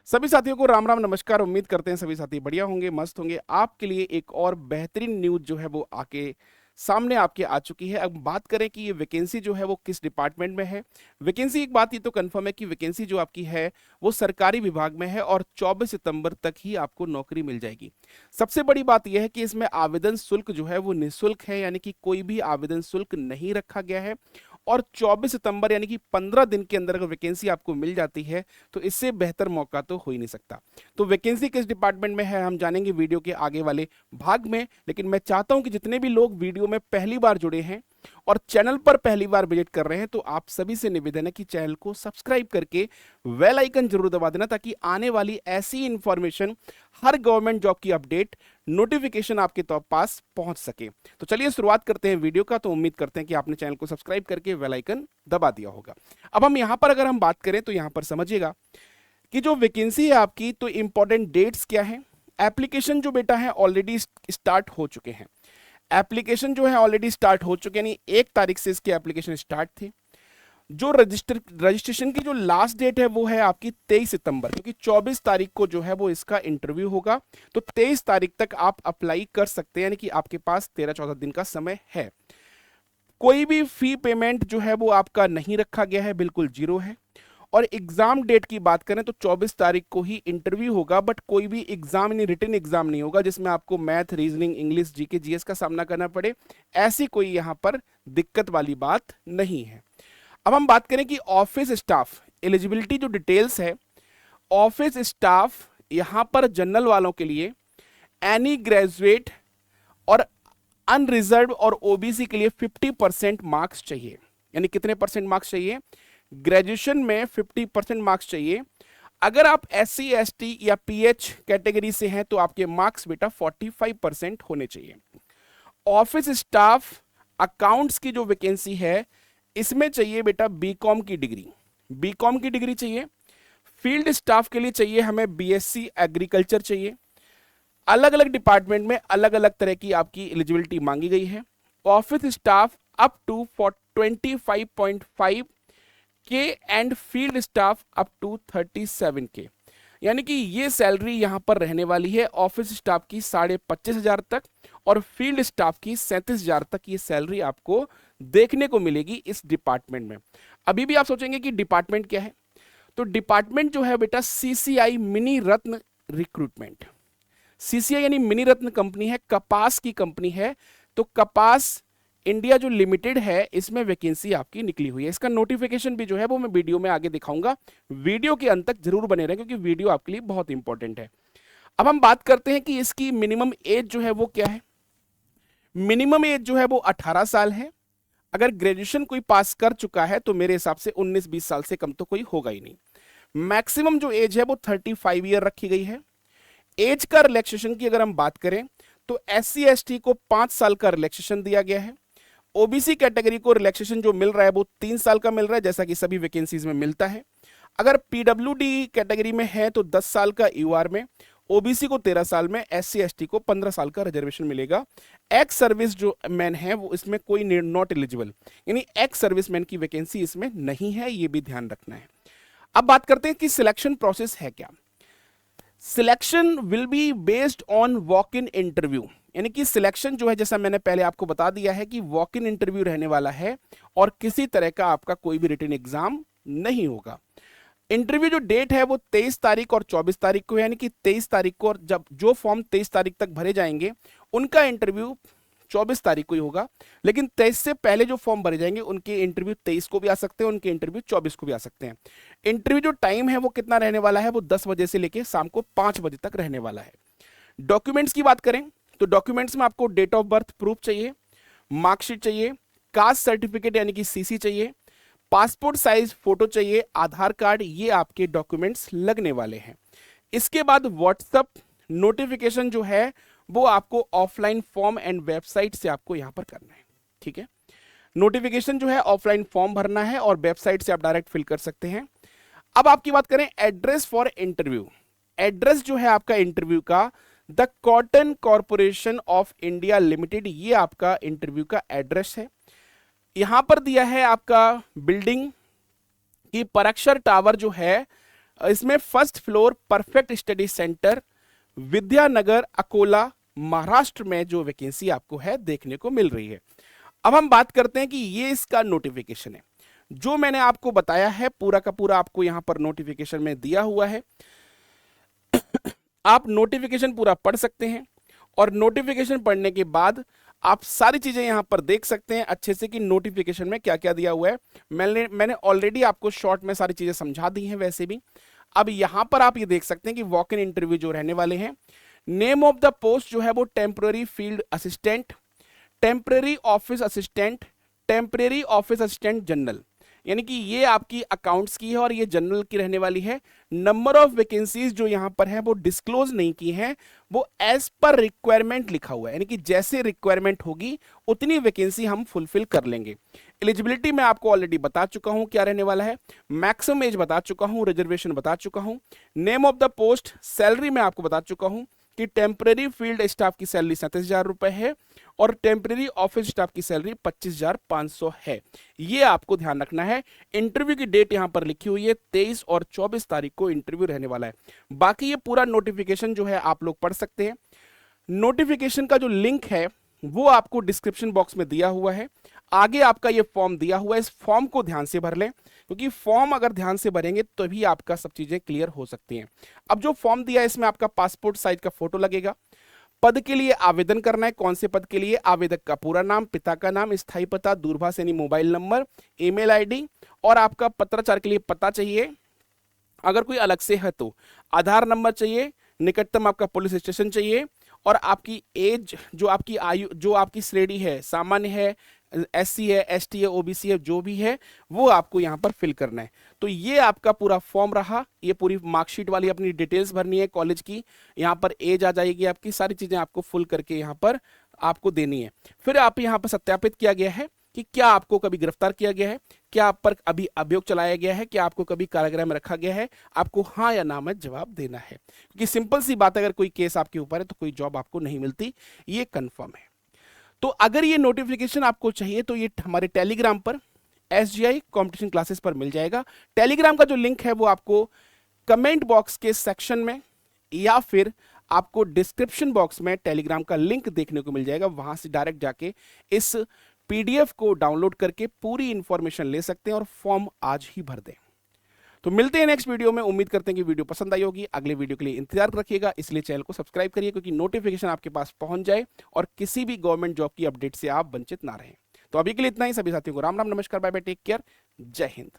सभी साथियों को राम राम नमस्कार। उम्मीद करते हैं सभी साथी बढ़िया होंगे, मस्त होंगे। आपके लिए एक और बेहतरीन न्यूज जो है वो आके सामने आपके आ चुकी है। अब बात करें कि ये वैकेंसी जो है वो किस डिपार्टमेंट में है। वैकेंसी एक बात ये तो कंफर्म है कि वैकेंसी जो आपकी है वो सरकारी विभाग में है और 24 सितंबर तक ही आपको नौकरी मिल जाएगी। सबसे बड़ी बात यह है कि इसमें आवेदन शुल्क जो है वो निःशुल्क है, यानी कि कोई भी आवेदन शुल्क नहीं रखा गया है। और 24 सितंबर यानी कि 15 दिन के अंदर अगर वैकेंसी आपको मिल जाती है तो इससे बेहतर मौका तो हो ही नहीं सकता। तो वैकेंसी किस डिपार्टमेंट में है हम जानेंगे वीडियो के आगे वाले भाग में, लेकिन मैं चाहता हूं कि जितने भी लोग वीडियो में पहली बार जुड़े हैं और चैनल पर पहली बार विजिट कर रहे हैं तो आप सभी से निवेदन है कि चैनल को सब्सक्राइब करके बेल आइकन जरूर दबा देना, ताकि आने वाली ऐसी इंफॉर्मेशन, हर गवर्नमेंट जॉब की अपडेट, नोटिफिकेशन आपके तो पास पहुंच सके। तो चलिए शुरुआत करते हैं वीडियो का। तो उम्मीद करते हैं कि आपने चैनल को सब्सक्राइब करके बेल आइकन दबा दिया होगा। अब हम यहां पर अगर हम बात करें तो यहां पर समझिएगा कि जो वैकेंसी है आपकी, तो इंपॉर्टेंट डेट्स क्या है। एप्लीकेशन जो बेटा है ऑलरेडी स्टार्ट हो चुके हैं। एप्लीकेशन जो है ऑलरेडी स्टार्ट हो चुके हैं, यानी 1 तारीख से इसके एप्लीकेशन स्टार्ट थे। जो रजिस्ट्रेशन की जो लास्ट डेट है वो है आपकी 23 सितंबर, क्योंकि 24 तारीख को जो है वो इसका इंटरव्यू होगा। तो 23 तारीख तक आप अप्लाई कर सकते हैं, यानी कि आपके पास 13-14 दिन का समय है। कोई भी फी पेमेंट जो है वो आपका नहीं रखा गया है, बिल्कुल जीरो है। और एग्जाम डेट की बात करें तो 24 तारीख को ही इंटरव्यू होगा, बट कोई भी एग्जाम यानी रिटन एग्जाम नहीं होगा जिसमें आपको math, reasoning, English, GK, GS का सामना करना पड़े। ऐसी कोई यहां पर दिक्कत वाली बात नहीं है। अब हम बात करें कि ऑफिस स्टाफ एलिजिबिलिटी जो डिटेल्स है, ऑफिस स्टाफ यहां पर जनरल वालों के लिए एनी ग्रेजुएट और अनरिजर्व और ओबीसी के लिए 50% मार्क्स चाहिए। यानी कितने परसेंट मार्क्स चाहिए? ग्रेजुएशन में 50% मार्क्स चाहिए। अगर आप SC ST या PH कैटेगरी से हैं तो आपके मार्क्स बेटा 45% होने चाहिए। ऑफिस स्टाफ अकाउंट्स की जो वैकेंसी है इसमें चाहिए बेटा बीकॉम की डिग्री, बीकॉम की डिग्री चाहिए। फील्ड स्टाफ के लिए चाहिए हमें BSc एग्रीकल्चर चाहिए। अलग अलग डिपार्टमेंट में अलग अलग तरह की आपकी एलिजिबिलिटी मांगी गई है। ऑफिस स्टाफ अप टू 25.5 के and field staff up to 37 के, यानी कि ये सैलरी यहां पर रहने वाली है। ऑफिस स्टाफ की 25,500 तक और फील्ड स्टाफ की 37,000 तक ये सैलरी आपको देखने को मिलेगी इस डिपार्टमेंट में। अभी भी आप सोचेंगे कि डिपार्टमेंट क्या है, तो डिपार्टमेंट जो है बेटा CCI मिनी रत्न रिक्रूटमेंट। CCI यानी मिनी रत्न कंपनी है, कपास की कंपनी है। तो कपास इंडिया जो लिमिटेड है इसमें वैकेंसी आपकी निकली हुई है। इसका नोटिफिकेशन भी जो है वो मैं वीडियो में आगे दिखाऊंगा। वीडियो के अंत तक जरूर बने रहें क्योंकि वीडियो आपके लिए बहुत इंपॉर्टेंट है। अब हम बात करते हैं कि इसकी मिनिमम एज जो है वो क्या है। मिनिमम एज जो है वो 18 साल है। अगर ग्रेजुएशन कोई पास कर चुका है तो मेरे हिसाब से 19-20 साल से कम तो कोई होगा ही नहीं। मैक्सिमम जो एज है वो 35 ईयर रखी गई है। एज का रिलैक्सेशन की अगर हम बात करें तो SC ST को 5 साल का रिलैक्सेशन दिया गया है। ओबीसी कैटेगरी को रिलैक्सेशन जो मिल रहा है वो 3 साल का मिल रहा है, जैसा कि सभी वैकेंसीज में मिलता है। अगर PWD कैटेगरी में है तो 10 साल का UR में, ओबीसी को 13 साल में, SC ST को 15 साल का रिजर्वेशन मिलेगा। एक्स सर्विस जो मैन है वो इसमें कोई नॉट एलिजिबल, यानी एक्स सर्विसमैन की वैकेंसी इसमें नहीं है, ये भी ध्यान रखना है। अब बात करते हैं कि सिलेक्शन प्रोसेस है क्या। Selection will be based on walk in interview, यानी कि सिलेक्शन जो है जैसा मैंने पहले आपको बता दिया है कि वॉक इन इंटरव्यू रहने वाला है और किसी तरह का आपका कोई भी रिटन एग्जाम नहीं होगा। इंटरव्यू जो डेट है वो 23 तारीख और 24 तारीख को है, यानी कि 23 तारीख को, और जब जो फॉर्म 23 तारीख तक भरे जाएंगे उनका इंटरव्यू 24 तारीख को ही होगा। लेकिन 23 से पहले जो फॉर्म भरे जाएंगे उनके इंटरव्यू 23 को भी आ सकते हैं, उनके इंटरव्यू 24 को भी आ सकते हैं। इंटरव्यू जो टाइम है वो कितना रहने वाला है, वो 10 बजे से लेकर शाम को 5 बजे तक रहने वाला है। डॉक्यूमेंट्स की बात करें तो डॉक्यूमेंट्स में आपको डेट ऑफ बर्थ प्रूफ चाहिए, मार्कशीट चाहिए, कास्ट सर्टिफिकेट यानी कि CC चाहिए, पासपोर्ट साइज फोटो चाहिए, आधार कार्ड, ये आपके डॉक्यूमेंट्स लगने वाले हैं। इसके बाद व्हाट्सएप नोटिफिकेशन जो है वो आपको ऑफलाइन फॉर्म एंड वेबसाइट से आपको यहां पर करना है। ठीक है, नोटिफिकेशन जो है ऑफलाइन फॉर्म भरना है और वेबसाइट से आप डायरेक्ट फिल कर सकते हैं। अब आपकी बात करें एड्रेस फॉर इंटरव्यू, एड्रेस जो है आपका इंटरव्यू का the cotton corporation of India limited, ये आपका इंटरव्यू का एड्रेस है। यहां पर दिया है आपका बिल्डिंग की पराक्षर टावर जो है इसमें first floor perfect study centre, Vidyanagar, Akola, Maharashtra में जो वैकेंसी आपको है देखने को मिल रही है। अब हम बात करते हैं कि ये इसका नोटिफिकेशन है। जो मैंने आपको बताया है पूरा का पूरा आपको यहां पर नोटिफिकेशन में दिया हुआ है। आप नोटिफिकेशन पूरा पढ़ सकते हैं और नोटिफिकेशन पढ़ने के बाद आप सारी चीजें यहां पर देख सकते हैं अच्छे से कि नोटिफिकेशन में क्या क्या दिया हुआ है। मैंने ऑलरेडी आपको शॉर्ट में सारी चीजें समझा दी हैं वैसे भी। अब यहां पर आप ये देख सकते हैं कि वॉक इन इंटरव्यू जो रहने वाले हैं, नेम ऑफ द पोस्ट जो है वो temporary field assistant, temporary office assistant, temporary office assistant general, यानी कि ये आपकी अकाउंट्स की है और ये जनरल की रहने वाली है। नंबर ऑफ वैकेंसीज जो यहां पर है वो डिस्क्लोज नहीं की हैं, वो एज पर रिक्वायरमेंट लिखा हुआ है, यानी कि जैसे रिक्वायरमेंट होगी उतनी वैकेंसी हम फुलफिल कर लेंगे। एलिजिबिलिटी मैं आपको ऑलरेडी बता चुका हूं क्या रहने वाला है, मैक्सिमम एज बता चुका हूं, रिजर्वेशन बता चुका हूं, name of the post, salary मैं आपको बता चुका हूं कि टेम्पररी फील्ड स्टाफ की सैलरी 37,000 रुपए है और टेम्पररी ऑफिस स्टाफ की सैलरी 25,500 है। ये आपको ध्यान रखना है। इंटरव्यू की डेट यहां पर लिखी हुई है 23 और 24 तारीख को इंटरव्यू रहने वाला है। बाकी ये पूरा नोटिफिकेशन जो है आप लोग पढ़ सकते हैं। नोटिफिकेशन का जो लिंक है वो आपको डिस्क्रिप्शन बॉक्स में दिया हुआ है। आगे आपका ये फॉर्म दिया हुआ है, इस फॉर्म को ध्यान से भर लें, क्योंकि फॉर्म अगर ध्यान से भरेंगे तभी आपका सब चीजें क्लियर हो सकती हैं। अब जो फॉर्म दिया है इसमें आपका पासपोर्ट साइज का फोटो लगेगा। पद के लिए आवेदन करना है। कौन से पद के लिए? आवेदक का पूरा नाम, पिता का नाम, स्थायी पता, दूरभाष यानी मोबाइल नंबर, ईमेल आईडी और आपका पत्राचार के लिए पता चाहिए। अगर कोई अलग से है तो आधार नंबर चाहिए, निकटतम आपका पुलिस स्टेशन चाहिए और आपकी एज, जो आपकी आयु, जो आपकी श्रेणी है, सामान्य है, एससी है, एसटी है, ओबीसी है, जो भी है वो आपको यहां पर फिल करना है। तो ये आपका पूरा फॉर्म रहा। ये पूरी मार्कशीट वाली अपनी डिटेल्स भरनी है कॉलेज की, यहाँ पर एज आ जाएगी आपकी, सारी चीजें आपको फुल करके यहाँ पर आपको देनी है। फिर आप यहाँ पर सत्यापित किया गया है कि क्या आपको कभी गिरफ्तार किया गया है, क्या आप पर अभी अभियोग चलाया गया है, क्या आपको कभी कारागृह में रखा गया है। आपको हाँ या ना में जवाब देना है, क्योंकि सिंपल सी बात, अगर कोई केस आपके ऊपर है तो कोई जॉब आपको नहीं मिलती, ये कंफर्म है। तो अगर ये नोटिफिकेशन आपको चाहिए तो ये हमारे टेलीग्राम पर SGI कॉम्पिटिशन क्लासेस पर मिल जाएगा। टेलीग्राम का जो लिंक है वो आपको कमेंट बॉक्स के सेक्शन में या फिर आपको डिस्क्रिप्शन बॉक्स में टेलीग्राम का लिंक देखने को मिल जाएगा। वहां से डायरेक्ट जाके इस PDF को डाउनलोड करके पूरी इंफॉर्मेशन ले सकते हैं और फॉर्म आज ही भर दें। तो मिलते हैं नेक्स्ट वीडियो में। उम्मीद करते हैं कि वीडियो पसंद आई होगी। अगले वीडियो के लिए इंतजार रखिएगा, इसलिए चैनल को सब्सक्राइब करिए, क्योंकि नोटिफिकेशन आपके पास पहुंच जाए और किसी भी गवर्नमेंट जॉब की अपडेट से आप वंचित ना रहें। तो अभी के लिए इतना ही। सभी साथियों को राम राम, नमस्कार, बाय बाय, टेक केयर, जय हिंद।